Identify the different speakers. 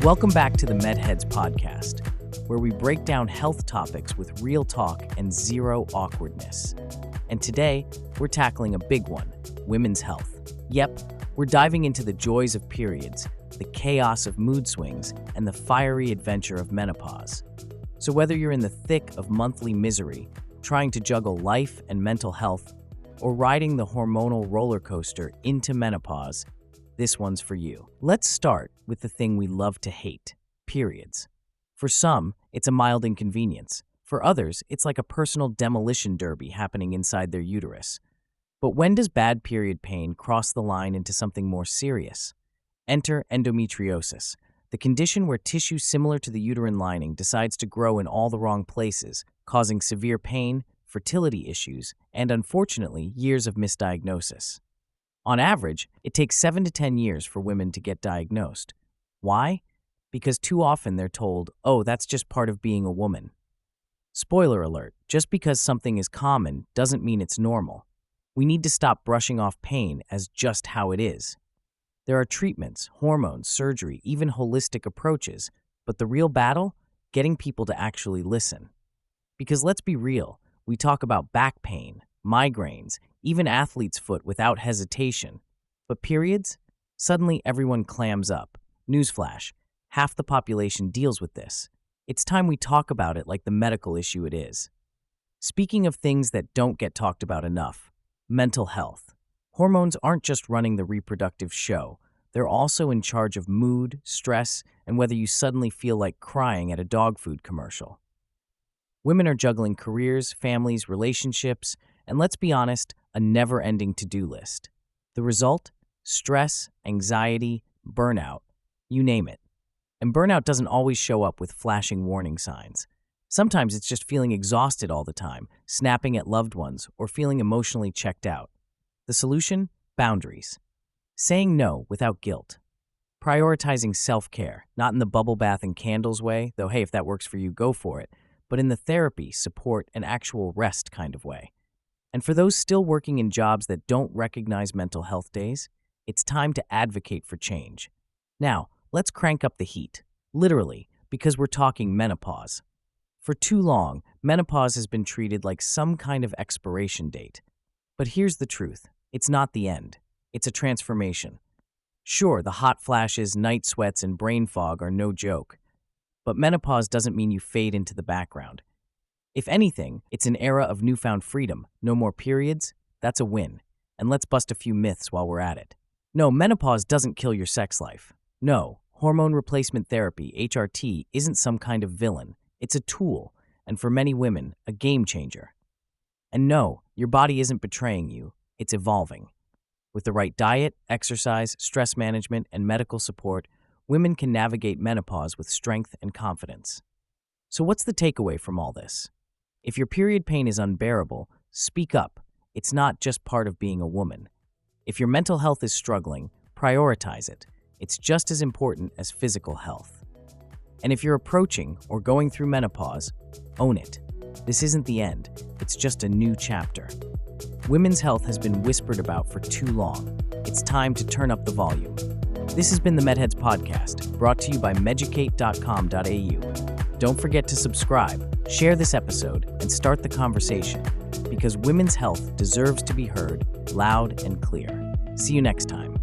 Speaker 1: Welcome back to the MedHeads Podcast, where we break down health topics with real talk and zero awkwardness. And today, we're tackling a big one, women's health. Yep, we're diving into the joys of periods, the chaos of mood swings, and the fiery adventure of menopause. So whether you're in the thick of monthly misery, trying to juggle life and mental health, or riding the hormonal roller coaster into menopause, this one's for you. Let's start with the thing we love to hate, periods. For some, it's a mild inconvenience. For others, it's like a personal demolition derby happening inside their uterus. But when does bad period pain cross the line into something more serious? Enter endometriosis, the condition where tissue similar to the uterine lining decides to grow in all the wrong places, causing severe pain, fertility issues, and unfortunately, years of misdiagnosis. On average, it takes 7 to 10 years for women to get diagnosed. Why? Because too often they're told, oh, that's just part of being a woman. Spoiler alert, just because something is common doesn't mean it's normal. We need to stop brushing off pain as just how it is. There are treatments, hormones, surgery, even holistic approaches, but the real battle? Getting people to actually listen. Because let's be real, we talk about back pain, migraines, even athlete's foot without hesitation. But periods? Suddenly everyone clams up. Newsflash, half the population deals with this. It's time we talk about it like the medical issue it is. Speaking of things that don't get talked about enough, mental health. Hormones aren't just running the reproductive show. They're also in charge of mood, stress, and whether you suddenly feel like crying at a dog food commercial. Women are juggling careers, families, relationships, and let's be honest, a never-ending to-do list. The result? Stress, anxiety, burnout, you name it. And burnout doesn't always show up with flashing warning signs. Sometimes it's just feeling exhausted all the time, snapping at loved ones, or feeling emotionally checked out. The solution? Boundaries. Saying no without guilt. Prioritizing self-care, not in the bubble bath and candles way, though hey, if that works for you, go for it, but in the therapy, support, and actual rest kind of way. And for those still working in jobs that don't recognize mental health days, it's time to advocate for change. Now, let's crank up the heat, literally, because we're talking menopause. For too long, menopause has been treated like some kind of expiration date. But here's the truth, it's not the end. It's a transformation. Sure, the hot flashes, night sweats, and brain fog are no joke. But menopause doesn't mean you fade into the background. If anything, it's an era of newfound freedom. No more periods? That's a win. And let's bust a few myths while we're at it. No, menopause doesn't kill your sex life. No, hormone replacement therapy, HRT, isn't some kind of villain. It's a tool, and for many women, a game changer. And no, your body isn't betraying you. It's evolving. With the right diet, exercise, stress management, and medical support, women can navigate menopause with strength and confidence. So what's the takeaway from all this? If your period pain is unbearable, speak up. It's not just part of being a woman. If your mental health is struggling, prioritize it. It's just as important as physical health. And if you're approaching or going through menopause, own it. This isn't the end. It's just a new chapter. Women's health has been whispered about for too long. It's time to turn up the volume. This has been the MedHeads Podcast, brought to you by meducate.com.au. Don't forget to subscribe, share this episode, and start the conversation, because women's health deserves to be heard loud and clear. See you next time.